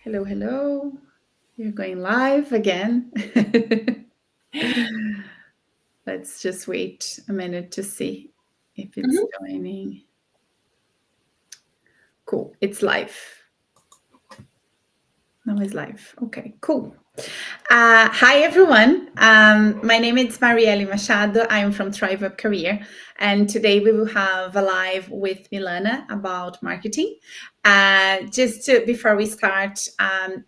Hello, hello. You're going live again. Let's just wait a minute to see if it's Mhm. joining. Cool. It's live. Now it's live. Okay, cool. Hi, everyone. My name is Marielle Machado. I'm from ThriveUp Career. And today we will have a live with Milana about marketing. Before we start,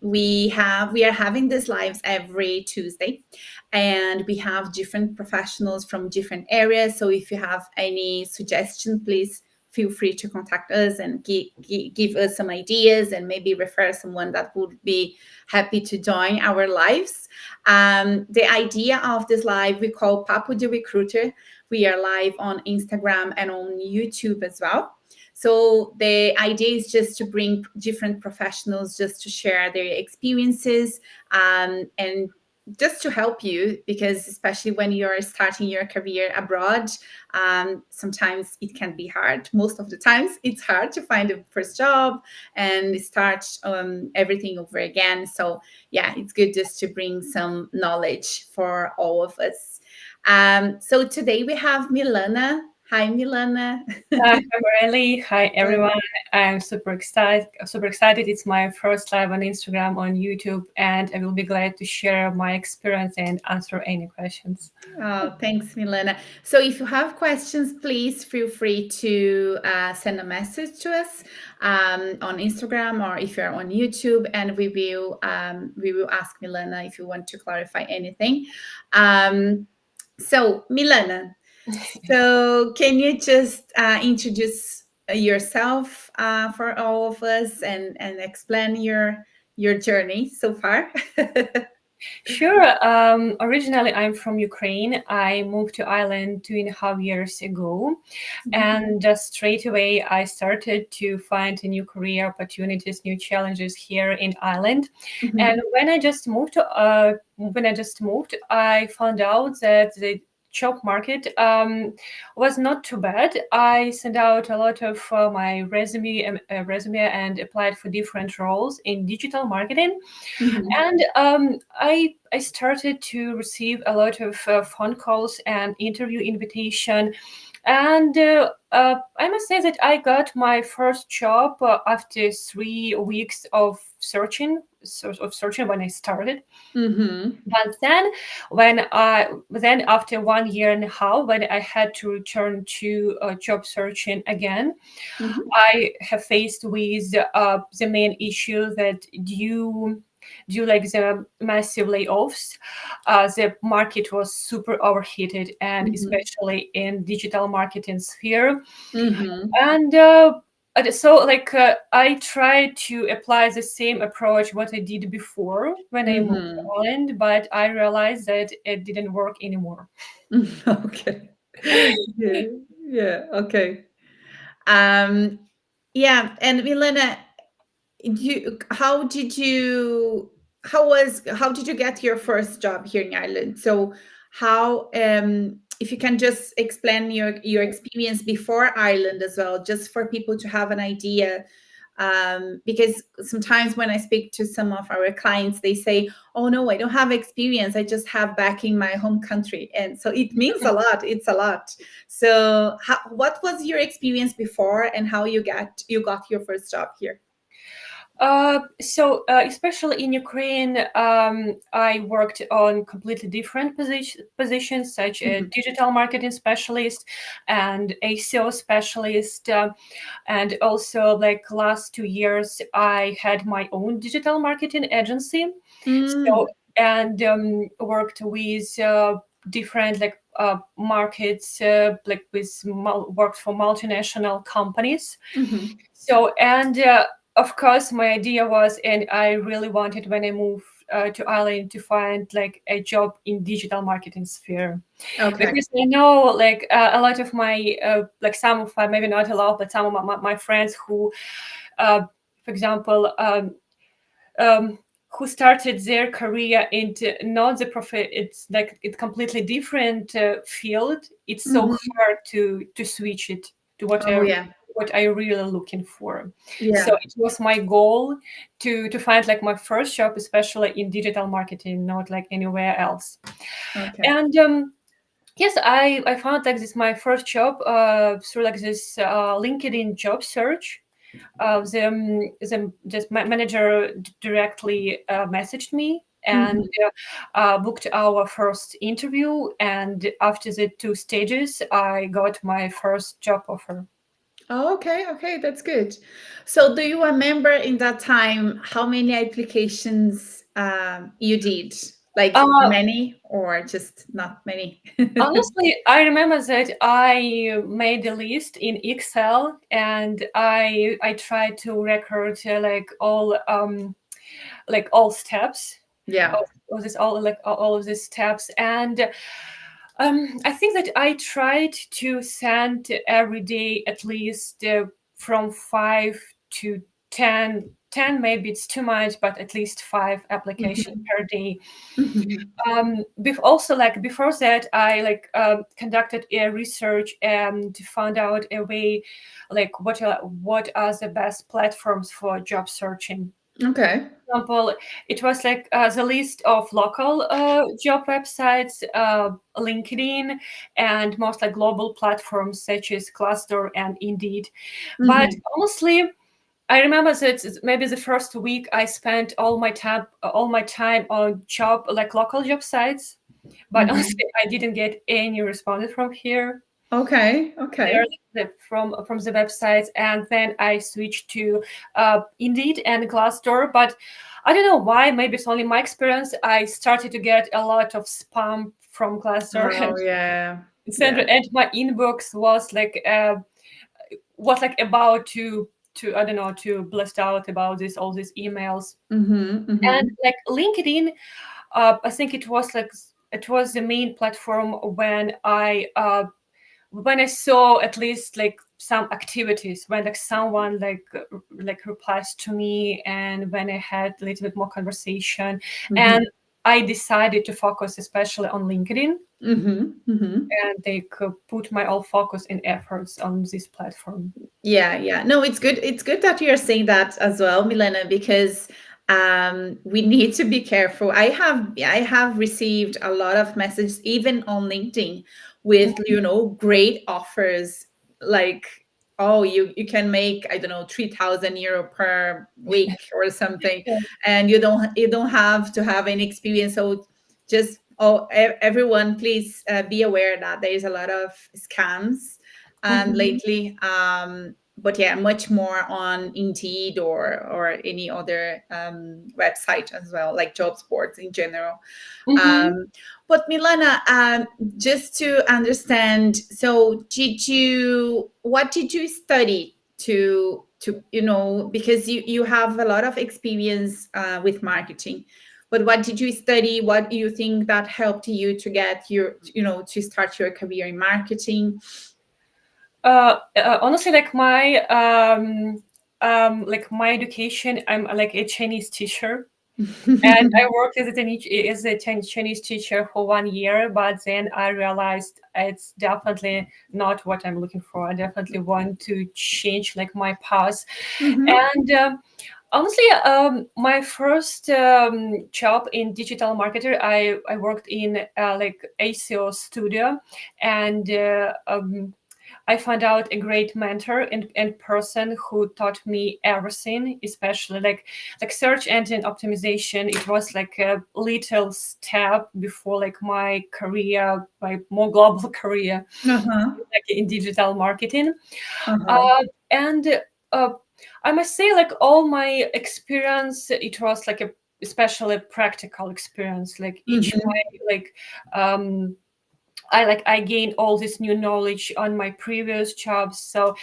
we are having these lives every Tuesday. And we have different professionals from different areas. So if you have any suggestions, please feel free to contact us and give us some ideas and maybe refer someone that would be happy to join our lives. The idea of this live we call Papo de Recruiter. We are live on Instagram and on YouTube as well. So the idea is just to bring different professionals just to share their experiences and just to help you, because especially when you're starting your career abroad, sometimes it can be hard. Most of the times it's hard to find a first job and start everything over again. So yeah, it's good just to bring some knowledge for all of us. So today we have Milana. Hi, Milana. Hi, Emily. Hi, everyone. I'm super excited. Super excited. It's my first live on Instagram, on YouTube, and I will be glad to share my experience and answer any questions. Oh, thanks, Milana. So if you have questions, please feel free to send a message to us on Instagram, or if you're on YouTube, and we will ask Milana if you want to clarify anything. So Milana, so can you just introduce yourself for all of us and explain your journey so far? Sure. Originally, I'm from Ukraine. I moved to Ireland 2.5 years ago, and just straight away, I started to find new career opportunities, new challenges here in Ireland. Mhm. And when I just moved, I found out that the job market was not too bad. I sent out a lot of my resume and applied for different roles in digital marketing, Mhm. and I started to receive a lot of phone calls and interview invitation, and I must say that I got my first job after 3 weeks of searching when I started. Mhm. But then after 1.5 years, when I had to return to job searching again, Mhm. I have faced with the main issue that due like the massive layoffs, the market was super overheated, and Mhm. especially in digital marketing sphere. Mhm. And so I tried to apply the same approach what I did before when I moved to Mhm. Holland, but I realized that it didn't work anymore. Okay. Yeah. Yeah. Okay. Um, yeah. And Milena, how did you get your first job here in Ireland? So how if you can just explain your experience before Ireland as well, just for people to have an idea. Because sometimes when I speak to some of our clients, they say, "Oh no, I don't have experience. I just have back in my home country," and so it means a lot. It's a lot. So, what was your experience before, and how you got your first job here? Especially in Ukraine, I worked on completely different positions, such as Mhm. digital marketing specialist and ASO specialist, and also like last 2 years, I had my own digital marketing agency. So Mm. and worked with different markets, worked for multinational companies. Mhm. So, and of course, my idea was, and I really wanted when I moved to Ireland to find like a job in digital marketing sphere, Okay. because I know like a lot of my some of my, maybe not a lot, but some of my friends who, for example, um, who started their career into not the profit, it's like it's completely different field. It's so Mhm. hard to switch it to Oh whatever yeah. what I really looking for. Yeah. So it was my goal to find like my first job, especially in digital marketing, not like anywhere else. Okay. And yes, I found like this my first job through like this LinkedIn job search. The just my manager directly messaged me and booked our first interview. And after the 2 stages, I got my first job offer. Oh, okay, okay, that's good. So, do you remember in that time how many applications you did? Like Uh, many or just not many? Honestly, I remember that I made a list in Excel and I tried to record like all steps Yeah. of this all of these steps. And I think that I tried to send every day at least from 5 to 10. Maybe it's too much, but at least 5 applications Mhm. per day. Mhm. Also, like before that, I conducted a research and found out a way, like what are the best platforms for job searching. Okay. Example, it was like the list of local job websites, LinkedIn, and most like global platforms such as Glassdoor and Indeed. But Mhm. honestly, I remember that maybe the first week I spent all my time on job like local job sites. But Mhm. honestly, I didn't get any response from here. Okay. There Okay. from the websites, and then I switched to Indeed and Glassdoor. But I don't know why. Maybe it's only my experience. I started to get a lot of spam from Glassdoor, Oh, yeah. and Yeah. my inbox was like about to I don't know, to blast out about all these emails. Mhm. And Mhm. like LinkedIn, I think it was the main platform when I saw at least like some activities, when like someone like replies to me, and when I had a little bit more conversation. Mhm. And I decided to focus especially on LinkedIn, Mhm. Mhm. and they could put my all focus and efforts on this platform. Yeah, yeah. No, it's good. It's good that you're saying that as well, Milena, because we need to be careful. I have received a lot of messages, even on LinkedIn, with great offers, like, oh, you can make, I don't know, 3,000 euro per week or something, Yeah. and you don't have to have any experience. So just, everyone, please be aware that there is a lot of scams and Mhm. lately, but yeah, much more on Indeed or any other website as well, like job boards in general. Mhm. um, but Milana, just to understand, so what did you study to because you have a lot of experience with marketing, but what did you study? What do you think that helped you to get to start your career in marketing? Honestly, like my education, I'm like a Chinese teacher, and I worked as a Chinese teacher for 1 year. But then I realized it's definitely not what I'm looking for. I definitely want to change like my path. Mhm. And honestly, my first job in digital marketer, I worked in like ACO studio, and I found out a great mentor and person who taught me everything, especially like search engine optimization. It was like a little step before like my career, my more global career, Uh-huh. like in digital marketing. Uh-huh. And uh, I must say, like all my experience, it was like a especially practical experience. Like each Mhm. my like I gained all this new knowledge on my previous jobs. So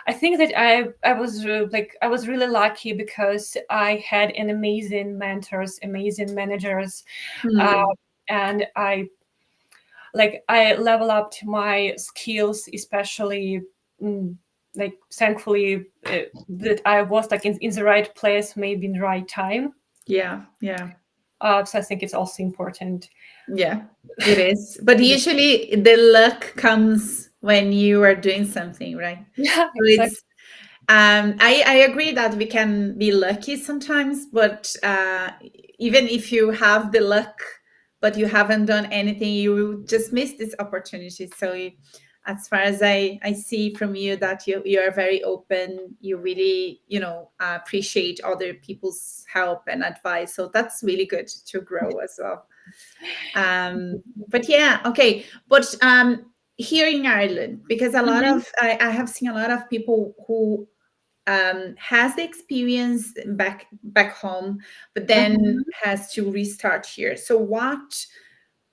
I think that I was really lucky because I had an amazing mentors, amazing managers, uh, Hmm. and I level up my skills, especially mm, like thankfully that I was like in the right place, maybe in the right time. Yeah, yeah, So I think it's also important. yeah, it is. But usually the luck comes when you are doing something, right? Yeah, So it's exactly. I agree that we can be lucky sometimes, but even if you have the luck, but you haven't done anything, you will just miss this opportunity. So, as far as I see from you, that you are very open. You really, appreciate other people's help and advice. So that's really good to grow as well. But yeah, okay. But here in Ireland, because a lot Mhm, of I have seen a lot of people who has the experience back home, but then mhm, has to restart here. So what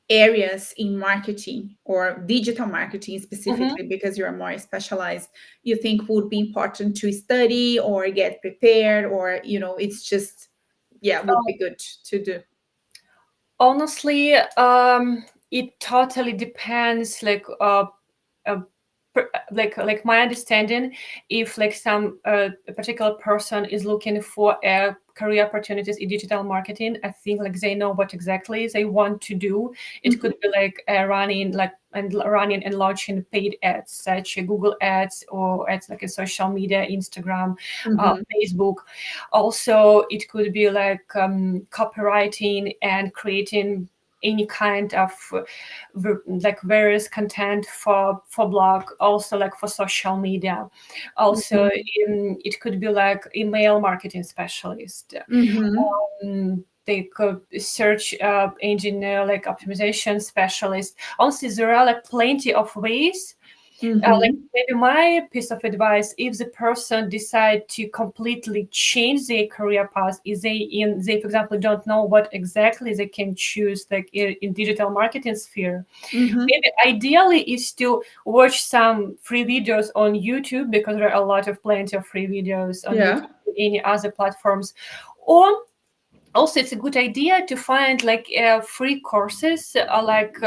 areas in marketing or digital marketing mhm. specifically, because you're more specialized, you think would be important to study or get prepared, or it's just, yeah, would be good to do? Honestly, it totally depends. Uh, like my understanding, if like some a particular person is looking for a career opportunities in digital marketing, I think like they know what exactly they want to do. It could Mhm, be like running and launching paid ads such as Google ads or ads like a social media, Instagram, mhm, Facebook. Also it could be like copywriting and creating any kind of like various content for blog, also like for social media. Also mhm, it could be like email marketing specialist. mhm, They could search engine like optimization specialist. Honestly, there are like plenty of ways. Like mhm. maybe my piece of advice: if the person decide to completely change their career path, is they for example don't know what exactly they can choose like in digital marketing sphere, Mhm. maybe ideally is to watch some free videos on YouTube, because there are a lot of plenty of free videos on Yeah. YouTube and any other platforms. Or also it's a good idea to find like free courses like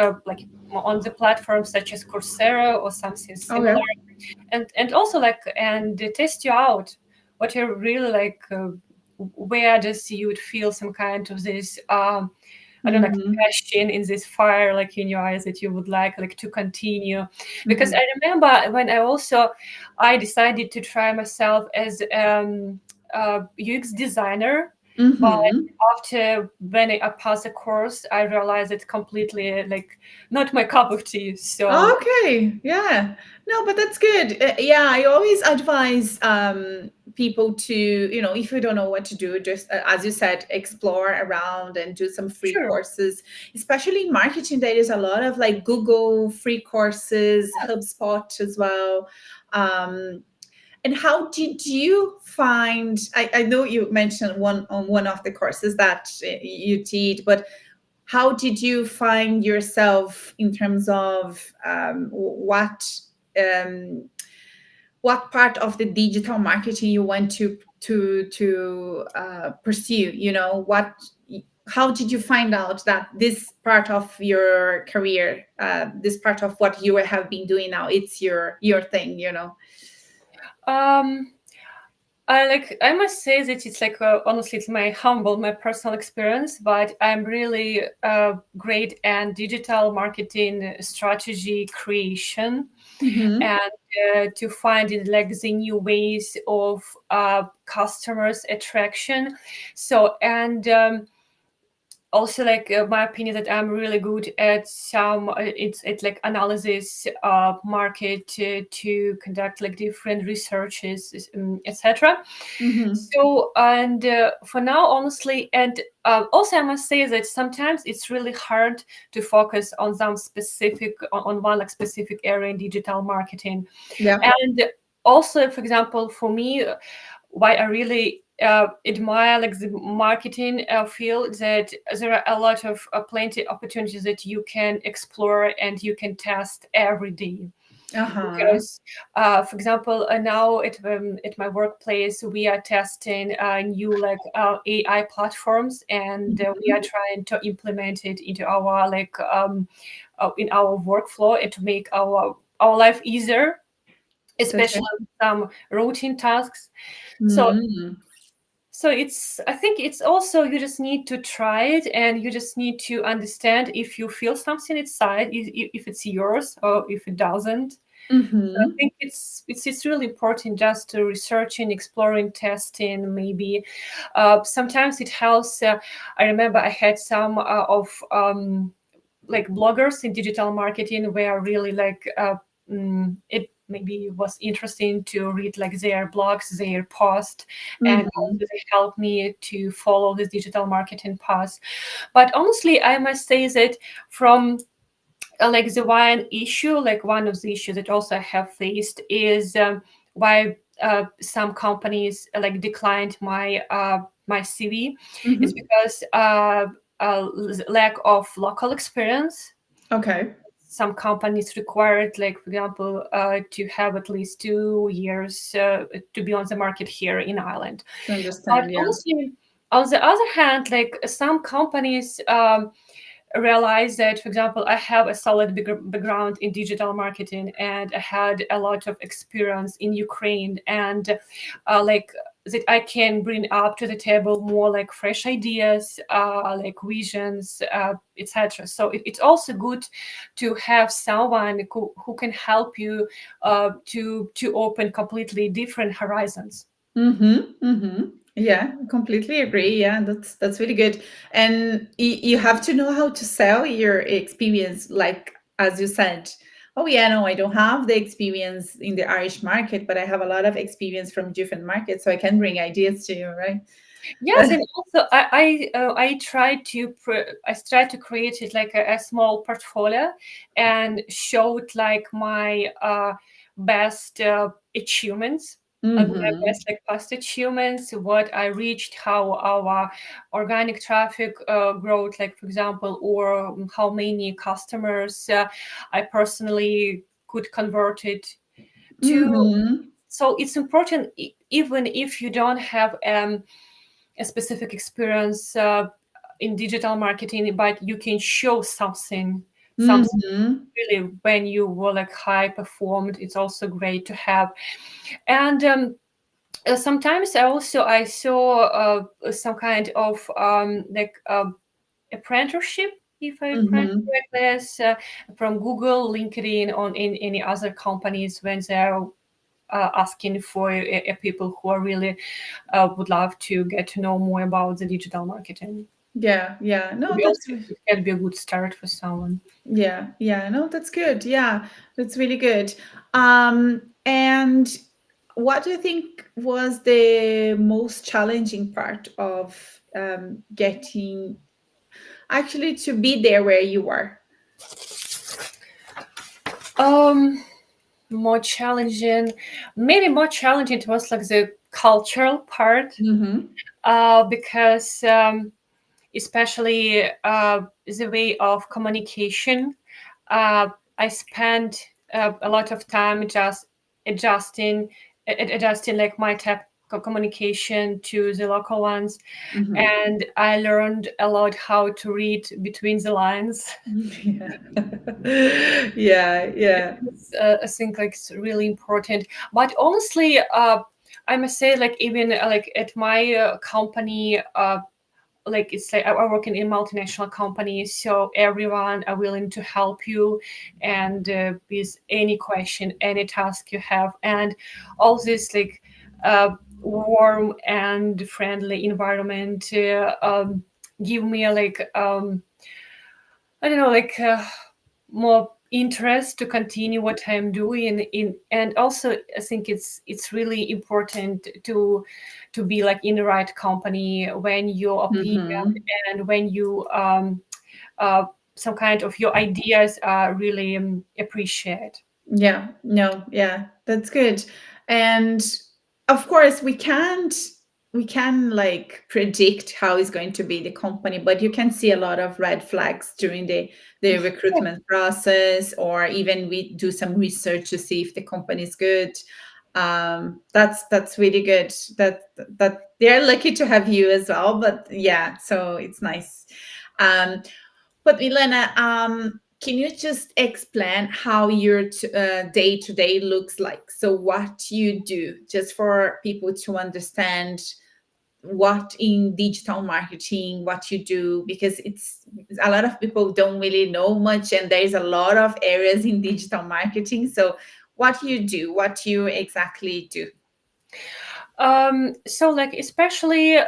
on the platforms such as Coursera or something Oh similar, yeah. and also like and test you out what you really like, where does you would feel some kind of this I don't know, like Mhm, passion in this fire, like in your eyes, that you would like to continue. Because mhm, I remember when I decided to try myself as UX designer, but mhm. after when I passed the course, I realized it's completely like not my cup of tea. So Okay, yeah. No, but that's good. Yeah, I always advise people to, if you don't know what to do, just as you said, explore around and do some free sure. courses. Especially in marketing, there is a lot of like Google free courses, HubSpot as well. Um, and how did you find? I know you mentioned one on one of the courses that you did, but how did you find yourself in terms of um, what part of the digital marketing you want to pursue? What? How did you find out that this part of your career, this part of what you have been doing now, it's your thing? Um, I must say that it's like honestly it's my personal experience, but I'm really great at digital marketing strategy creation, Mm-hmm. and to find it like the new ways of customers attraction. So and also like my opinion that I'm really good at some it's like analysis market to conduct like different researches, etc. Mm-hmm. So and for now honestly, and also I must say that sometimes it's really hard to focus on some specific on one like specific area in digital marketing. Yeah. And also for example for me, why I really admire like the marketing field, that there are a lot of plenty opportunities that you can explore and you can test every day. Uh-huh. Because for example now at my workplace we are testing new like AI platforms, and we are Mhm. trying to implement it into our like in our workflow and to make our life easier, Okay. especially with some routine tasks. So Mm. it's I think it's also you just need to try it, and you just need to understand if you feel something inside, if it's yours or if it doesn't. I Mm-hmm. think it's really important just to researching, exploring, testing. Maybe sometimes it helps. I remember I had some of like bloggers in digital marketing were really like it maybe was interesting to read like their blogs, their posts, and also Mm-hmm. they helped me to follow this digital marketing path. But honestly, I must say that from like the one issue, like one of the issues that also I have faced is why some companies like declined my CV is Mm-hmm. because lack of local experience. Okay. Some companies required, like for example, to have at least 2 years to be on the market here in Ireland. To But understand, yeah. honestly, on the other hand, like some companies realize that, for example, I have a solid background in digital marketing and I had a lot of experience in Ukraine, and like that I can bring up to the table more like fresh ideas, like visions, etc. So it's also good to have someone who can help you to open completely different horizons. Mm-hmm. Mm-hmm. Yeah, completely agree. Yeah, that's really good. And you have to know how to sell your experience, like as you said. Oh yeah, no, I don't have the experience in the Irish market, but I have a lot of experience from different markets, so I can bring ideas to you, right? Yes, and also I tried to I tried to create it like a small portfolio and showed like my best achievements, my Mm-hmm. best like past achievements, what I reached, how our organic traffic growth, like for example, or how many customers I personally could convert it to. Mm-hmm. So it's important, even if you don't have a specific experience in digital marketing, but you can show something Mm-hmm. really when you were like high performed. It's also great to have. And sometimes I saw some kind of like apprenticeship, if I pronounce Mm-hmm. it like this, from Google, LinkedIn, on in any other companies when they're asking for people who are really would love to get to know more about the digital marketing. Yeah, yeah. No, Maybe also that's it can be a good start for someone. yeah, yeah. No, that's good. Yeah, that's really good. And what do you think was the most challenging part of getting actually to be there where you were? Um, More challenging, maybe more challenging. It was like the cultural part, Mm-hmm. because especially the way of communication. I spent a lot of time just adjusting, adjusting like my type of communication to the local ones, Mm-hmm. and I learned a lot how to read between the lines. Yeah. Yeah, yeah. I think like it's really important. But honestly, I must say, like even like at my company, like it's like I work in a multinational company, so everyone are willing to help you, and with any question, any task you have, and all this like warm and friendly environment give me like I don't know, like more interest to continue what I'm doing. In and also I think it's really important to be like in the right company when your opinion Mm-hmm. and when you uh, some kind of your ideas are really appreciated. Yeah, no, yeah, that's good. And of course, we can like predict how is going to be the company, but you can see a lot of red flags during the recruitment process, or even we do some research to see if the company is good. That's really good. That they're lucky to have you as well. But yeah, so it's nice. Um, but Milena, can you just explain how your day to day looks like? So, what you do, just for people to understand what in digital marketing, what you do, because it's a lot of people don't really know much, and there's a lot of areas in digital marketing. So, what you do, what you exactly do. So like especially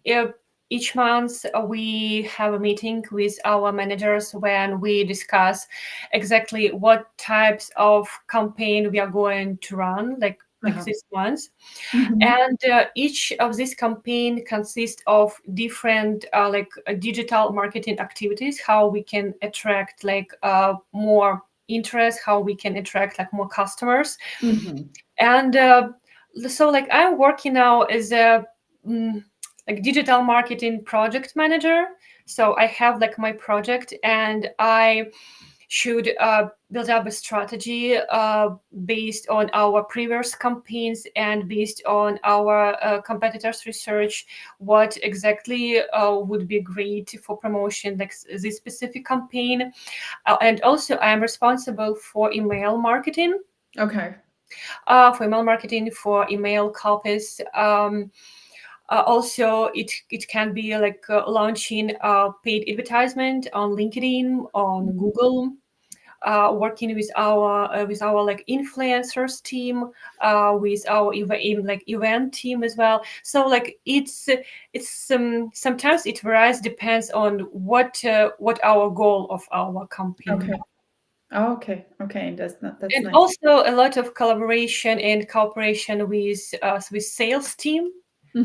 if each month we have a meeting with our managers when we discuss exactly what types of campaign we are going to run, like this month. And each of these campaign consists of different digital marketing activities, how we can attract more interest, how we can attract like more customers. And so like I'm working now as a like digital marketing project manager. So I have like my project, and I should build up a strategy based on our previous campaigns and based on our competitors' research, what exactly would be great for promotion, like this specific campaign. And also I am responsible for email marketing. Okay. For email marketing, for email copies. Also, it can be like launching paid advertisement on LinkedIn, on Google, working with our like influencers team, with our event team as well. So like it's sometimes it varies, depends on what our goal of our campaign. Okay. Oh, okay. That's And nice. also a lot of collaboration and cooperation with sales team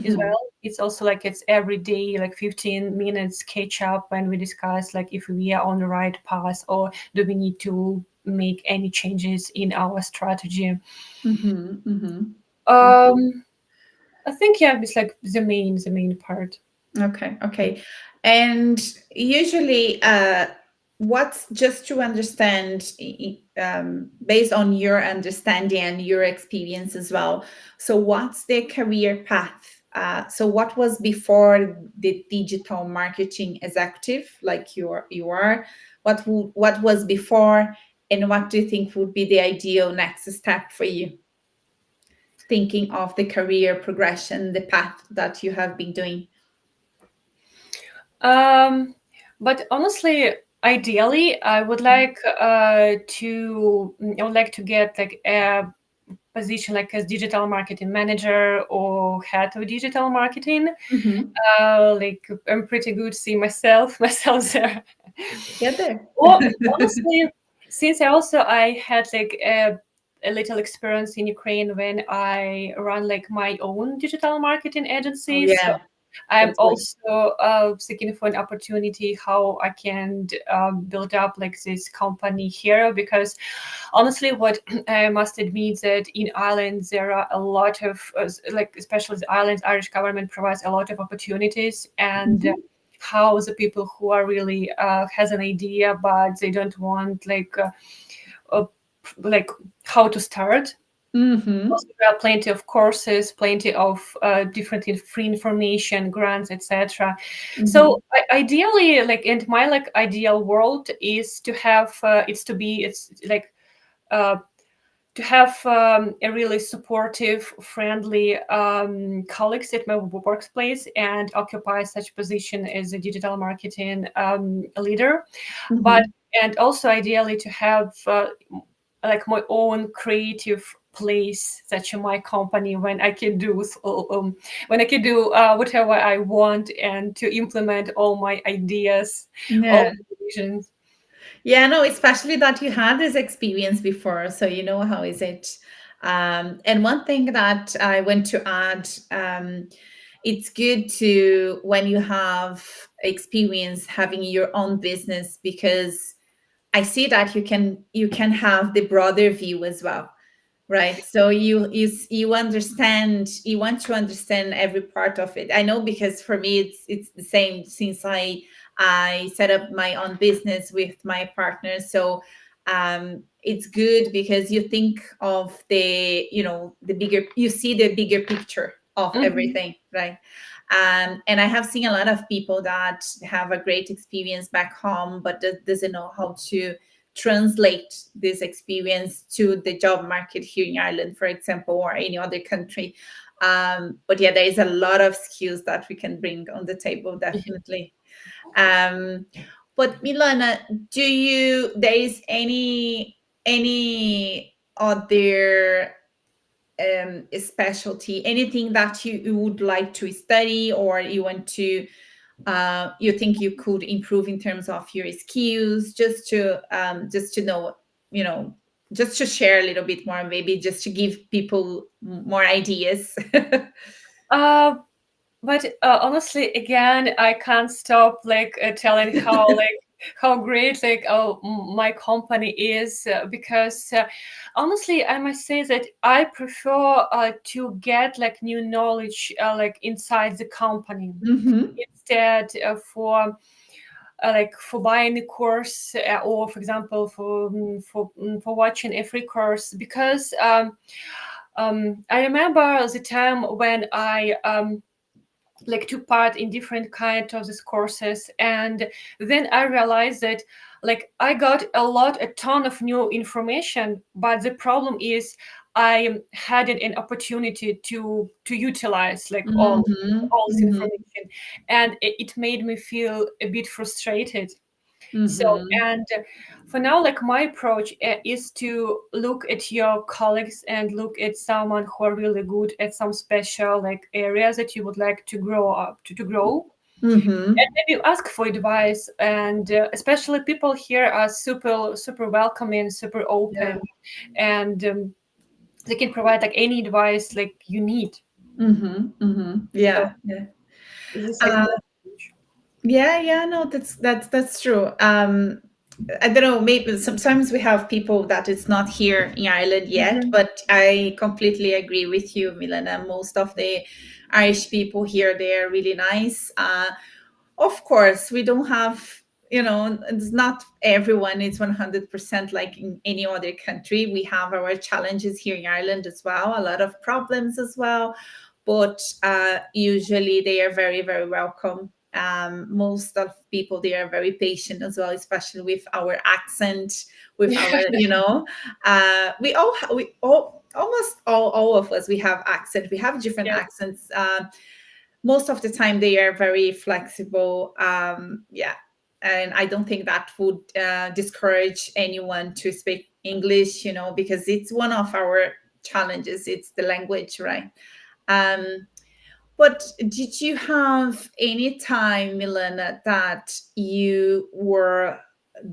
as well. It's also like it's every day, like 15 minutes catch up when we discuss like if we are on the right path or do we need to make any changes in our strategy. I think it's like the main part. Okay. And usually, what's just to understand, based on your understanding and your experience as well. So, what's the career path? So, what was before the digital marketing executive, like you are? What was before, and what do you think would be the ideal next step for you? Thinking of the career progression, the path that you have been doing. But honestly, ideally, I would like to get like a position like as digital marketing manager or head of digital marketing. Like I'm pretty good seeing myself there. Get there. Or honestly, since I had like a little experience in Ukraine when I run like my own digital marketing agency. So Yeah, I'm that's good. also seeking for an opportunity how I can build up like this company here, because honestly, what I must admit that in Ireland there are a lot of like especially the Irish government provides a lot of opportunities, and how the people who are really has an idea but they don't want like how to start. Also, there are plenty of courses, plenty of different free information, grants, etc. So ideally, like in my like ideal world is to have it's like to have a really supportive, friendly colleagues at my workplace and occupy such position as a digital marketing leader, but and also ideally to have like my own creative place, such as my company, when I can do whatever I want and to implement all my ideas, all Yeah. my visions. Yeah, no, especially that you had this experience before, so you know how is it. And one thing that I want to add, it's good to when you have experience having your own business, because I see that you can have the broader view as well, right? So you understand, you want to understand every part of it. I know, because for me it's the same since I set up my own business with my partner. So it's good because you think of the, the bigger, you see the bigger picture of everything, right? And I have seen a lot of people that have a great experience back home, but doesn't know how to translate this experience to the job market here in Ireland, for example, or any other country. But yeah, there is a lot of skills that we can bring on the table, definitely. But Milana, there is any other specialty, anything that you would like to study, or you want to you think you could improve in terms of your skills, just to know, just to share a little bit more, maybe just to give people more ideas. Uh, but honestly, again, I can't stop telling how great my company is, because honestly, I must say that I prefer to get new knowledge inside the company, Mm-hmm. instead for buying a course, or for example for watching a free course, because I remember the time when I took part in different kind of these courses, and then I realized that I got a ton of new information, but the problem is I hadn't an opportunity to utilize Mm-hmm. all this Mm-hmm. information, and it made me feel a bit frustrated. So, Mm-hmm. and for now, my approach is to look at your colleagues and look at someone who are really good at some special areas that you would like to grow up to grow, Mm-hmm. and maybe ask for advice. And especially people here are super welcoming, super Yeah. open, and they can provide any advice you need. Mm-hmm. Mm-hmm. So Yeah. Yeah. this is Uh, my approach. yeah. Yeah. No, that's true. I don't know, maybe sometimes we have people that is not here in Ireland yet, Mhm. but I completely agree with you, Milana. Most of the Irish people here, they are really nice. Of course, we don't have, it's not everyone is 100% like in any other country. We have our challenges here in Ireland as well, a lot of problems as well, but usually they are very, very welcome. Most of people, they are very patient as well, especially with our accent, with our, we all almost all of us, we have accent, we have different Yes. accents. Most of the time they are very flexible, yeah, and I don't think that would discourage anyone to speak English, because it's one of our challenges, it's the language, right? um, but did you have any time, Milena, that you were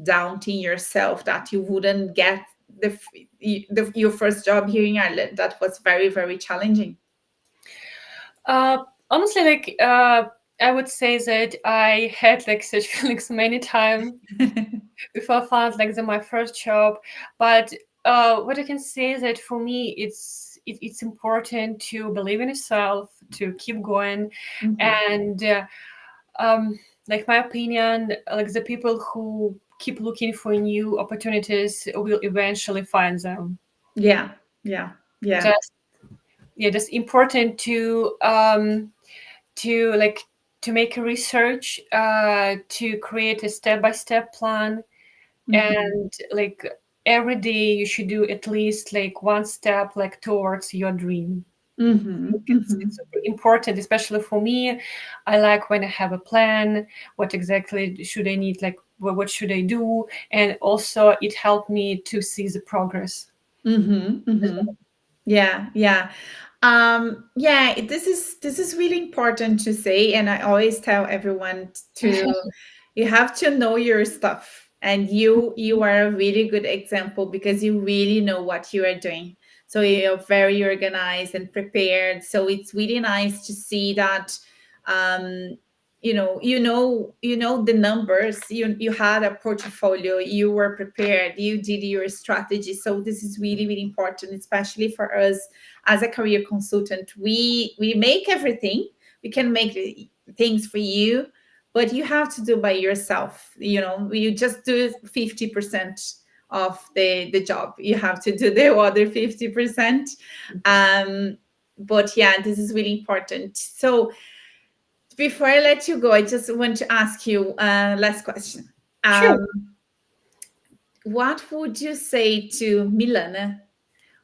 doubting yourself that you wouldn't get your first job here in Ireland, that was very, very challenging? Honestly, I would say that I had such feelings many times before I found my first job. But what I can say is that for me, it's important to believe in yourself, to keep going, Mhm. and my opinion, the people who keep looking for new opportunities will eventually find them. Yeah, yeah, yeah. Just yeah, just important to to make a research, to create a step-by-step plan, Mhm, and every day you should do at least one step towards your dream. mhm, It's mhm, super important, especially for me. I like when I have a plan, what exactly should I need, what should I do, and also it helped me to see the progress mhm, as mhm. Yeah, yeah. Yeah, this is really important to say, and I always tell everyone well. to, you have to know your stuff, and you are a really good example because you really know what you are doing. So you're very organized and prepared. So it's really nice to see that um you know the numbers, you had a portfolio, you were prepared, you did your strategy. So this is really, really important, especially for us as a career consultant. We make everything, we can make things for you, but you have to do by yourself. You just do 50% of the job, you have to do the other 50%. But yeah, this is really important. So before I let you go, I just want to ask you last question. Sure. um, what would you say to Milana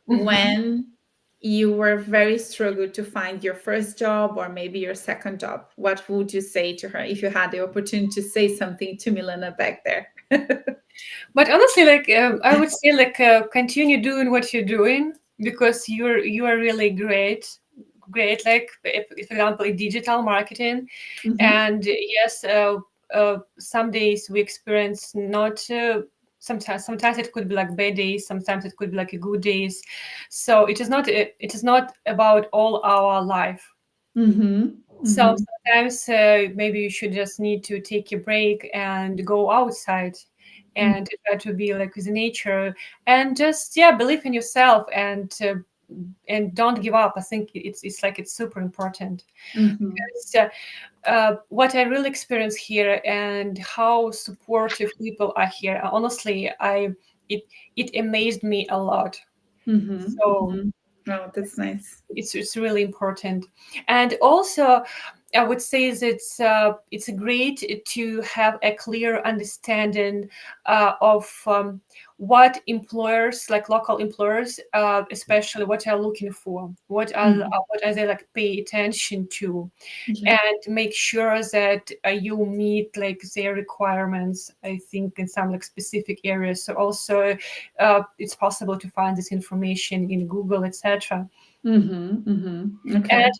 Mhm. when you were very struggled to find your first job or maybe your second job? What would you say to her if you had the opportunity to say something to Milana back there? But honestly, like I would say, like continue doing what you're doing because you are really great. Like for example, in digital marketing, Mhm. and yes, some days we experience not. Sometimes it could be like bad days. Sometimes it could be like a good days. So it is not about all our life. Mhm. So Mhm. sometimes maybe you should just need to take a break and go outside and try to be like with nature and just believe in yourself and don't give up. I think it's like it's super important. Mhm. So, what I really experience here and how supportive people are here. Honestly, I it it amazed me a lot. Mhm. So Mhm. Oh, that's nice. it's really important. And also I would say that it's great to have a clear understanding of what employers, like local employers, especially what are looking for, Mhm. what are they like pay attention to, Yeah. and make sure that you meet like their requirements. I think in some like specific areas. So also it's possible to find this information in Google, etc. Mhm. Mhm. And Okay.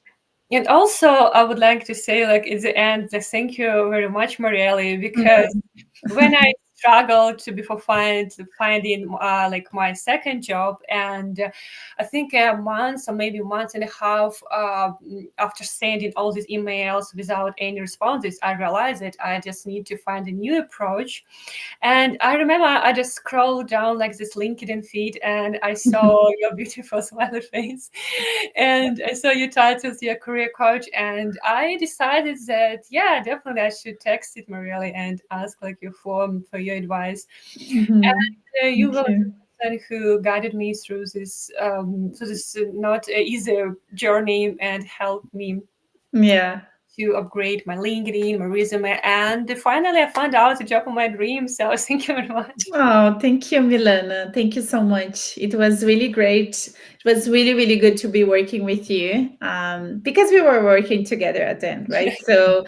and also, I would like to say, like at the end, thank you very much, Marielle, because Mhm. when I struggled to before finding like my second job, and I think a month or maybe a month and a half after sending all these emails without any responses, I realized that I just need to find a new approach. And I remember I just scrolled down like this LinkedIn feed and I saw your beautiful smiley face and I saw your titles, your career coach, and I decided that definitely I should text it Marielle and ask like your form for your advice. Mhm. And you Thank were the you. person who guided me through this not easy journey and helped me Yeah. to upgrade my LinkedIn, my resume, and finally I found out the job of my dreams. So thank you very much. Oh, thank you, Milana. Thank you so much. It was really great. It was really, really good to be working with you because we were working together at the end, right? So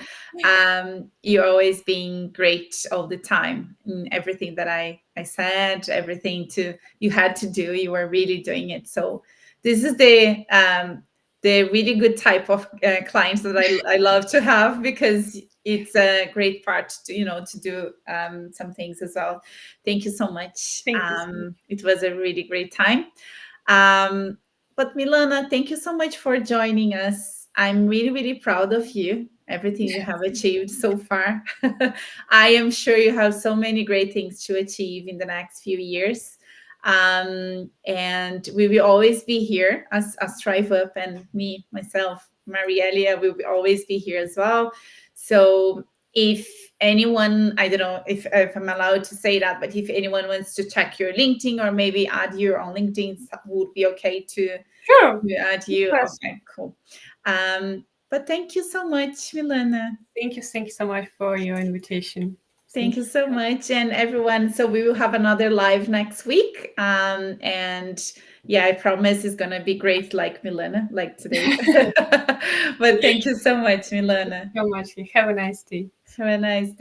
you're always being great all the time in everything that I said, everything to you had to do. You were really doing it. So this is the really good type of clients that I love to have because it's a great part to to do some things as well. Thank you so much. Thank you. It was a really great time. Um, but Milana, thank you so much for joining us. I'm really, really proud of you, everything you have achieved so far. I am sure you have so many great things to achieve in the next few years. And we will always be here as ThriveUp, and me, myself, Marielia, will always be here as well. So if anyone, I don't know if I'm allowed to say that, but if anyone wants to check your LinkedIn or maybe add you on LinkedIn, would be okay Sure. to add Of you. course. Okay, cool. But thank you so much, Milana. Thank you so much for your invitation. Thank Thank you you. so much, and everyone. So we will have another live next week, and yeah, I promise it's gonna be great, like Milana, like today. But thank you so much, Milana. So much. Have a nice day. Have a nice day.